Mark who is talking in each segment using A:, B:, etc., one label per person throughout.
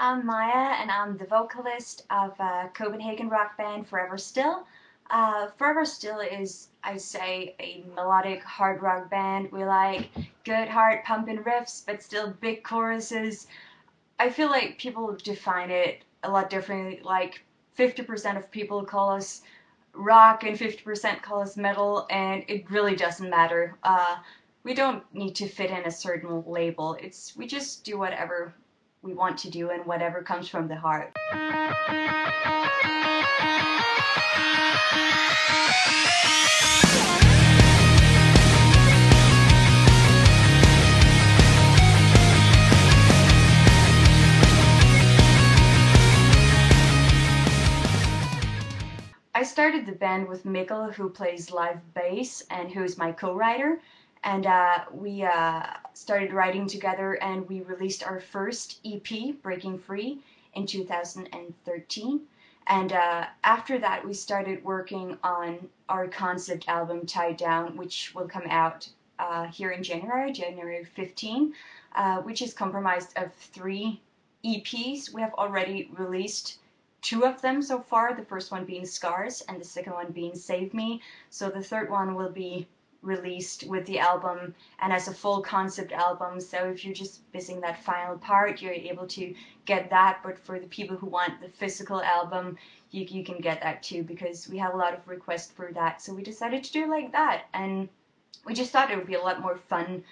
A: I'm Maya, and I'm the vocalist of Copenhagen Rock band Forever Still. Forever Still is, I say, a melodic hard rock band. We like good, hard, pumping riffs, but still big choruses. I feel like people define it a lot differently. Like 50% of people call us rock and 50% call us metal, and it really doesn't matter. We don't need to fit in a certain label. We just do whatever we want to do and whatever comes from the heart. I started the band with Mikkel, who plays live bass and who is my co-writer, and we started writing together, and we released our first EP, Breaking Free, in 2013. And after that, we started working on our concept album, Tied Down, which will come out here in January 15, which is comprised of 3 EPs. We have already released 2 of them so far, the first one being Scars and the second one being Save Me. So the third one will be released with the album and as a full concept album. So if you're just missing that final part, you're able to get that. But for the people who want the physical album, you can get that too, because we have a lot of requests for that. So we decided to do it like that. And we just thought it would be a lot more fun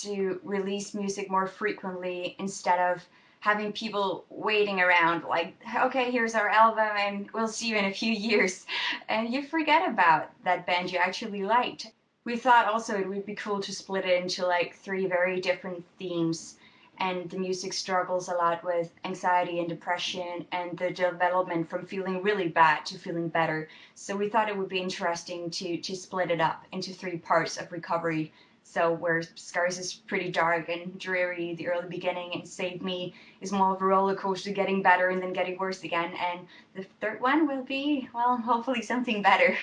A: to release music more frequently instead of having people waiting around like, okay, here's our album and we'll see you in a few years, and you forget about that band you actually liked. We thought also it would be cool to split it into like 3 very different themes, and the music struggles a lot with anxiety and depression and the development from feeling really bad to feeling better. So we thought it would be interesting to split it up into 3 parts of recovery. So where Scars is pretty dark and dreary, the early beginning, and Save Me is more of a roller coaster, getting better and then getting worse again. And the third one will be, well, hopefully something better.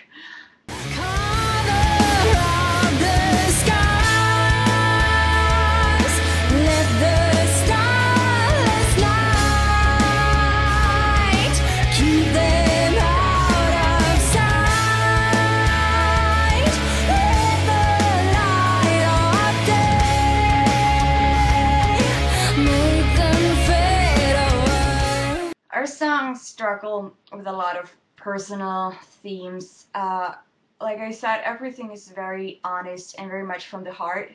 A: Our songs struggle with a lot of personal themes. Like I said, everything is very honest and very much from the heart.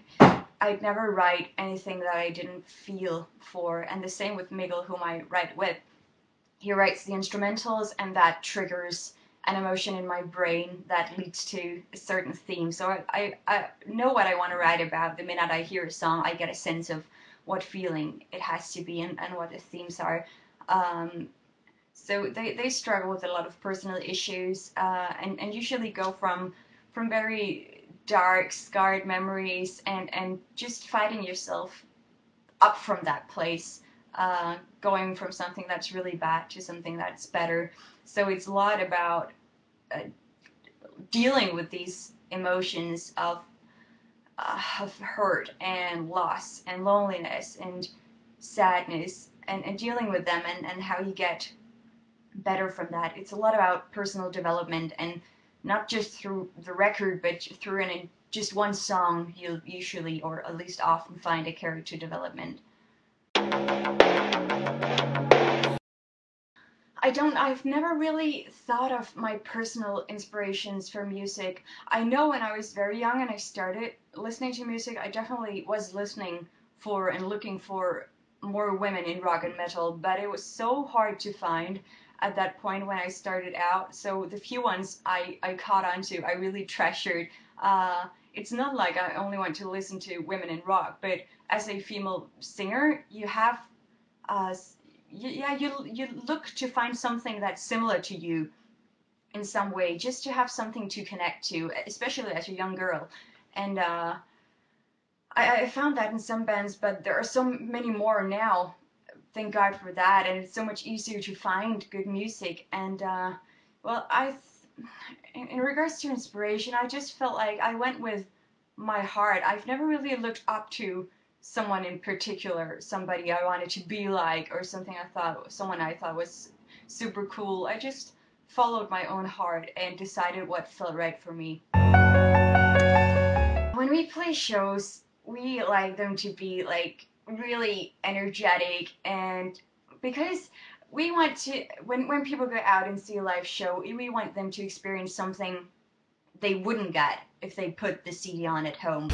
A: I'd never write anything that I didn't feel for, and the same with Miguel, whom I write with. He writes the instrumentals, and that triggers an emotion in my brain that leads to a certain theme. So I know what I want to write about. The minute I hear a song, I get a sense of what feeling it has to be and what the themes are. So they struggle with a lot of personal issues, and usually go from very dark, scarred memories and just fighting yourself up from that place, going from something that's really bad to something that's better. So it's a lot about dealing with these emotions of hurt and loss and loneliness and sadness, and dealing with them and how you get better from that. It's a lot about personal development, and not just through the record, but through in just one song you'll usually, or at least often, find a character development. I've never really thought of my personal inspirations for music. I know when I was very young and I started listening to music, I definitely was listening for and looking for more women in rock and metal, but it was so hard to find at that point when I started out. So the few ones I caught on to, I really treasured. It's not like I only want to listen to women in rock, but as a female singer, you have you look to find something that's similar to you in some way, just to have something to connect to, especially as a young girl. And I found that in some bands, but there are so many more now. Thank God for that, and it's so much easier to find good music. And well, in regards to inspiration, I just felt like I went with my heart. I've never really looked up to someone in particular, somebody I wanted to be like, or someone I thought was super cool. I just followed my own heart and decided what felt right for me. When we play shows, we like them to be like really energetic, and because we want to, when people go out and see a live show, we want them to experience something they wouldn't get if they put the CD on at home.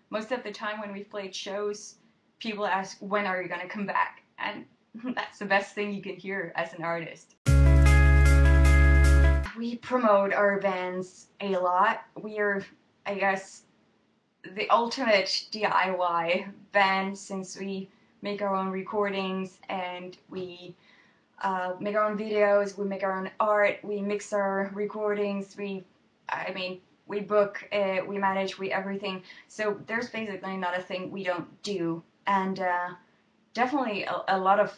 A: Most of the time when we've played shows, people ask, when are you gonna come back? And that's the best thing you can hear as an artist. We promote our bands a lot. We are, I guess, the ultimate DIY band, since we make our own recordings and we make our own videos, we make our own art, we mix our recordings, we book, we manage, we everything. So there's basically not a thing we don't do. And definitely a lot of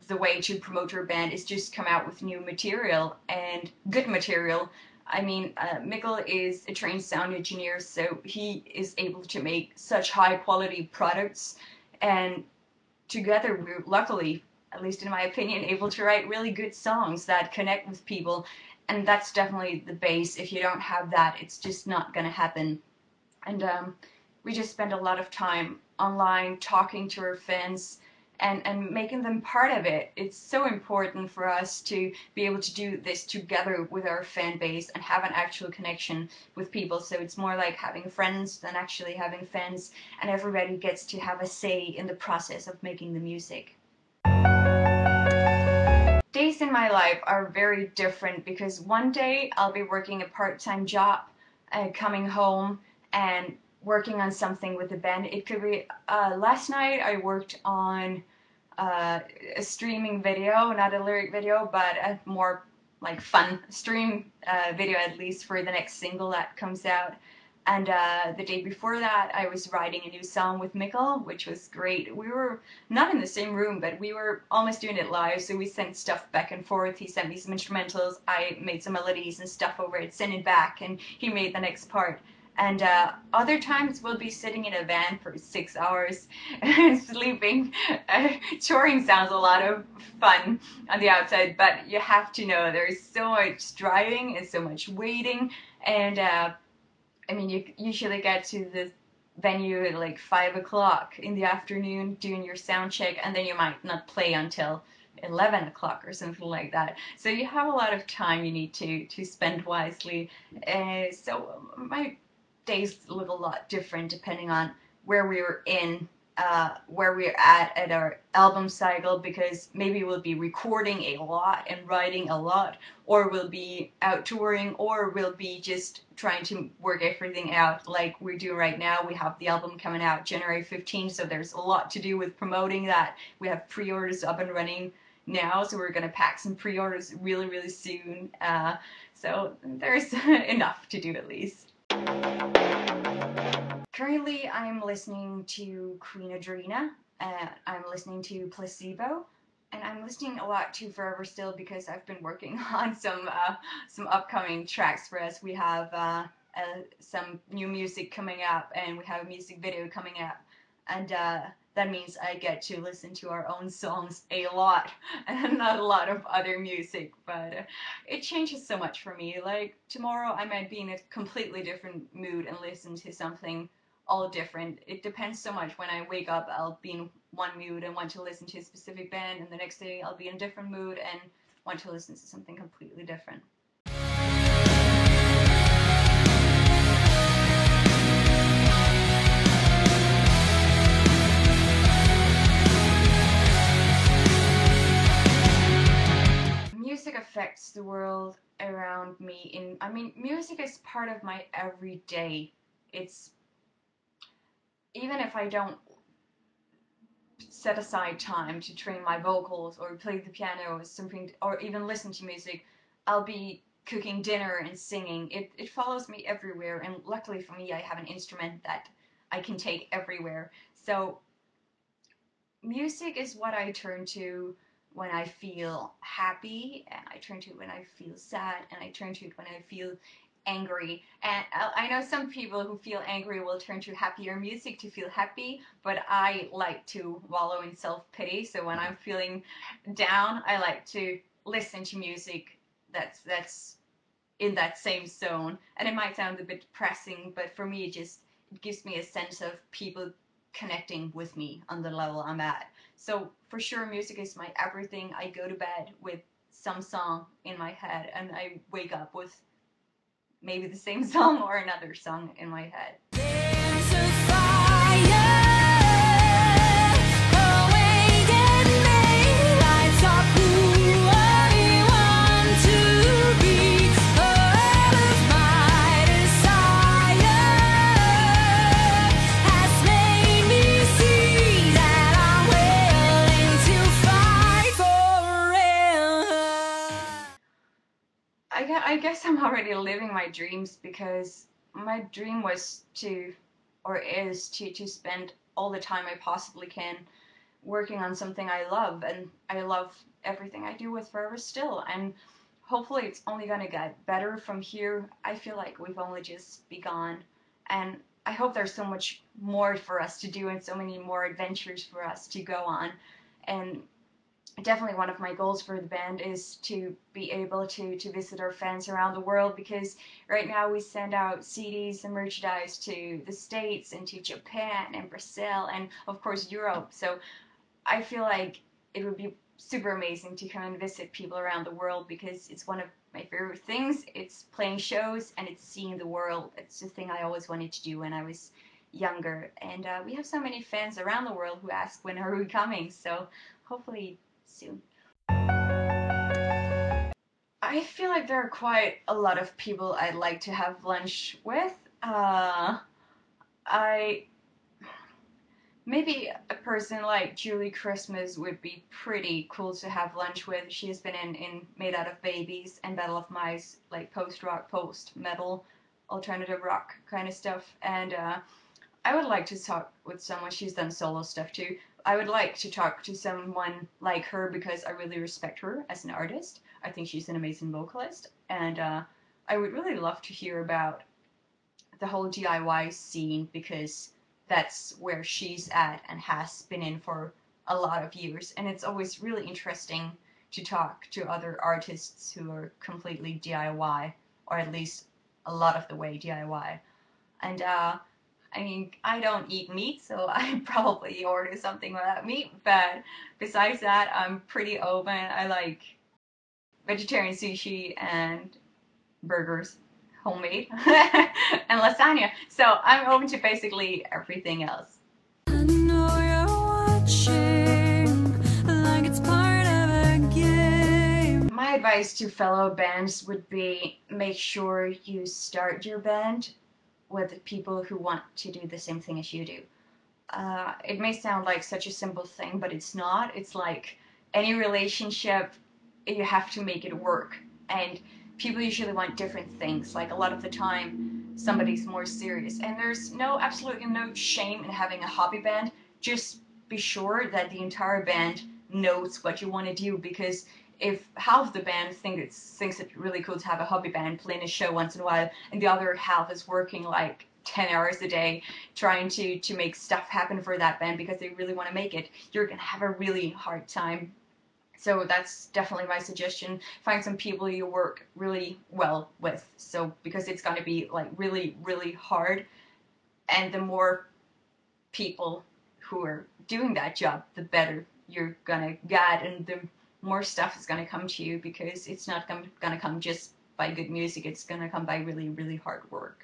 A: the way to promote your band is just come out with new material, and good material. I mean, Mikkel is a trained sound engineer, so he is able to make such high quality products, and together we're luckily, at least in my opinion, able to write really good songs that connect with people, and that's definitely the base. If you don't have that, it's just not gonna happen. And we just spend a lot of time online talking to our fans and making them part of it. It's so important for us to be able to do this together with our fan base and have an actual connection with people. So it's more like having friends than actually having fans, and everybody gets to have a say in the process of making the music. Days in my life are very different, because one day I'll be working a part-time job, coming home and working on something with the band. It could be, last night I worked on a streaming video, not a lyric video, but a more like fun stream video, at least for the next single that comes out. And the day before that, I was writing a new song with Mikkel, which was great. We were not in the same room, but we were almost doing it live, so we sent stuff back and forth. He sent me some instrumentals, I made some melodies and stuff over it, sent it back, and he made the next part. And other times we'll be sitting in a van for 6 hours and sleeping. Touring sounds a lot of fun on the outside, but you have to know there's so much driving and so much waiting, and I mean, you usually get to the venue at like 5 o'clock in the afternoon doing your sound check, and then you might not play until 11 o'clock or something like that. So you have a lot of time you need to spend wisely. So my days look a lot different depending on where we're at our album cycle, because maybe we'll be recording a lot and writing a lot, or we'll be out touring, or we'll be just trying to work everything out like we're doing right now. We have the album coming out January 15th, so there's a lot to do with promoting that. We have pre-orders up and running now, so we're gonna pack some pre-orders really, really soon. So there's enough to do, at least. Currently, I'm listening to Queen Adrena, I'm listening to Placebo, and I'm listening a lot to Forever Still, because I've been working on some upcoming tracks for us. We have some new music coming up, and we have a music video coming up, and that means I get to listen to our own songs a lot, and not a lot of other music, but it changes so much for me. Like, tomorrow I might be in a completely different mood and listen to something all different. It depends so much. When I wake up, I'll be in one mood and want to listen to a specific band, and the next day I'll be in a different mood and want to listen to something completely different. Music affects the world around me. I mean, music is part of my everyday. It's, even if I don't set aside time to train my vocals or play the piano or something, or even listen to music, I'll be cooking dinner and singing. It follows me everywhere, and luckily for me, I have an instrument that I can take everywhere. So music is what I turn to when I feel happy, and I turn to it when I feel sad, and I turn to it when I feel angry. And I know some people who feel angry will turn to happier music to feel happy, but I like to wallow in self-pity. So when I'm feeling down, I like to listen to music that's in that same zone. And it might sound a bit depressing, but for me, it gives me a sense of people connecting with me on the level I'm at. So for sure, music is my everything. I go to bed with some song in my head, and I wake up with maybe the same song or another song in my head. There's a fire. I guess I'm already living my dreams, because my dream was to, or is to spend all the time I possibly can working on something I love, and I love everything I do with Forever Still, and hopefully it's only gonna get better from here. I feel like we've only just begun, and I hope there's so much more for us to do and so many more adventures for us to go on. And definitely one of my goals for the band is to be able to visit our fans around the world, because right now we send out CDs and merchandise to the States and to Japan and Brazil and of course Europe. So I feel like it would be super amazing to come and visit people around the world, because it's one of my favorite things. It's playing shows and it's seeing the world. It's the thing I always wanted to do when I was younger. And we have so many fans around the world who ask when are we coming. So hopefully soon. I feel like there are quite a lot of people I'd like to have lunch with. I Maybe a person like Julie Christmas would be pretty cool to have lunch with. She has been in Made Out of Babies and Battle of Mice, like post-rock, post-metal, alternative rock kind of stuff. And I would like to talk with someone. She's done solo stuff too. I would like to talk to someone like her, because I really respect her as an artist. I think she's an amazing vocalist. And I would really love to hear about the whole DIY scene, because that's where she's at and has been in for a lot of years. And it's always really interesting to talk to other artists who are completely DIY, or at least a lot of the way DIY. And I mean, I don't eat meat, so I probably order something without meat. But besides that, I'm pretty open. I like vegetarian sushi and burgers, homemade, and lasagna. So I'm open to basically everything else. I know you're watching, like it's part of a game. My advice to fellow bands would be, make sure you start your band with people who want to do the same thing as you do. It may sound like such a simple thing, but it's not. It's like any relationship, you have to make it work. And people usually want different things. Like a lot of the time, somebody's more serious. And there's absolutely no shame in having a hobby band. Just be sure that the entire band knows what you want to do, because if half the band thinks it's really cool to have a hobby band playing a show once in a while, and the other half is working like 10 hours a day trying to make stuff happen for that band because they really want to make it, you're gonna have a really hard time. So that's definitely my suggestion. Find some people you work really well with. So because it's gonna be like really, really hard, and the more people who are doing that job, the better you're gonna get, and the more stuff is gonna come to you, because it's not gonna come just by good music. It's gonna come by really, really hard work.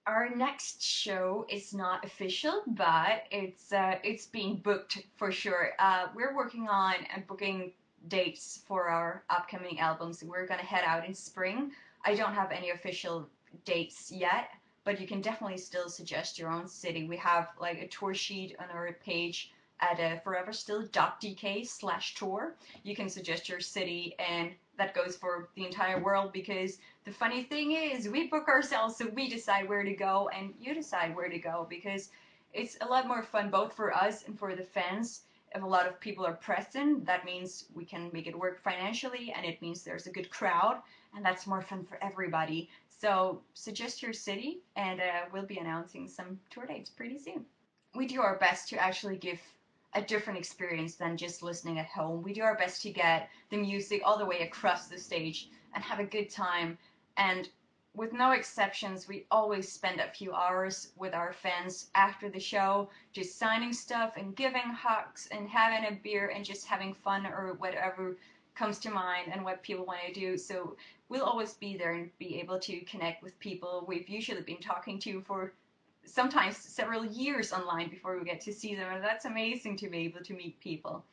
A: Our next show is not official, but it's being booked for sure. We're working on booking dates for our upcoming albums. We're gonna head out in spring. I don't have any official dates yet, but you can definitely still suggest your own city. We have like a tour sheet on our page at foreverstill.dk/tour. You can suggest your city, and that goes for the entire world, because the funny thing is we book ourselves, so we decide where to go and you decide where to go, because it's a lot more fun both for us and for the fans. If a lot of people are present, that means we can make it work financially, and it means there's a good crowd, and that's more fun for everybody. So suggest your city, and we'll be announcing some tour dates pretty soon. We do our best to actually give a different experience than just listening at home. We do our best to get the music all the way across the stage and have a good time. And with no exceptions, we always spend a few hours with our fans after the show, just signing stuff and giving hugs and having a beer and just having fun, or whatever comes to mind and what people want to do. So we'll always be there and be able to connect with people we've usually been talking to for sometimes several years online before we get to see them, and that's amazing to be able to meet people.